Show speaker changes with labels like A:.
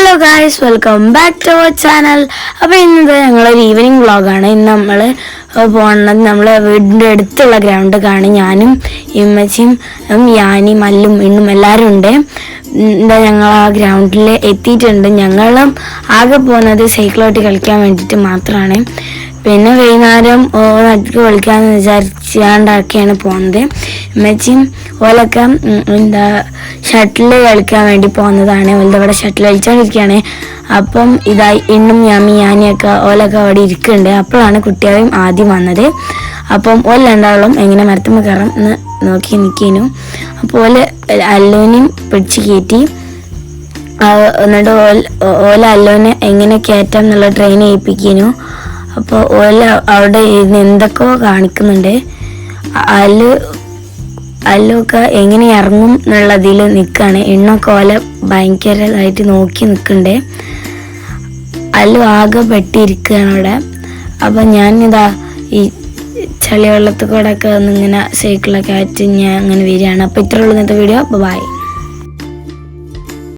A: Hello guys, welcome back to our channel. അപ്പോൾ ഇന്നത് ഞങ്ങളൊരു ഈവനിങ് വ്ളോഗാണ്. ഇന്ന് നമ്മൾ പോകുന്നത് നമ്മളെ വീടിൻ്റെ അടുത്തുള്ള ഗ്രൗണ്ട് കാണും. ഞാനും ഇമ്മച്ചിയും യാനിയും മല്ലും ഇണ്ണും എല്ലാവരും ഉണ്ട്. ഞങ്ങൾ ആ ഗ്രൗണ്ടിൽ എത്തിയിട്ടുണ്ട്. ഞങ്ങളും ആകെ പോകുന്നത് സൈക്കിളോട്ട് കളിക്കാൻ വേണ്ടിയിട്ട് മാത്രമാണ്. പിന്നെ വൈകുന്നേരം നടുക്ക് കളിക്കാമെന്ന് വിചാരിച്ചാണ്ടൊക്കെയാണ് പോകുന്നത്. ഇമ്മച്ചിയും ഓലൊക്കെ ഷട്ടിൽ കളിക്കാൻ വേണ്ടി പോകുന്നതാണ്. ഓലവിടെ ഷട്ടിൽ കളിച്ചുകൊണ്ടിരിക്കുകയാണ്. അപ്പം ഇതായി ഇണ്ണും യാനിയൊക്കെ ഓലൊക്കെ അവിടെ ഇരിക്കുന്നുണ്ട്. അപ്പോഴാണ് കുട്ടികളും ആദ്യം വന്നത്. അപ്പം ഓല രണ്ടാളും എങ്ങനെ മരത്തുമ്പോൾ കയറാം എന്ന് നോക്കി നിൽക്കുന്നു. അപ്പോൾ അല്ലുവിനെയും പിടിച്ച് കയറ്റി. എന്നിട്ട് ഓല അല്ലുവിനെ എങ്ങനെ കയറ്റാം എന്നുള്ള ട്രെയിൻ ചെയ്യിപ്പിക്കുന്നു. അപ്പോൾ ഓല അവിടെ ഇരുന്ന് എന്തൊക്കെയോ കാണിക്കുന്നുണ്ട്. അല്ലൊക്കെ എങ്ങനെ ഇറങ്ങും എന്നുള്ളതിൽ നിൽക്കുകയാണ്. എണ്ണൊക്കെ ഓല ഭയങ്കരമായിട്ട് നോക്കി നിൽക്കുന്നുണ്ട്. അല്ലു ആകെ പെട്ടിരിക്കുകയാണ് അവിടെ. അപ്പം ഞാനിതാ ഈ ചളി വെള്ളത്തിൽ കൂടെ ഒക്കെ ഒന്നിങ്ങനെ സൈക്കിളൊക്കെ ആയിട്ട് ഞാൻ അങ്ങനെ വരികയാണ്. അപ്പോൾ ഇത്രയുള്ള ഇന്നത്തെ വീഡിയോ. ബൈ.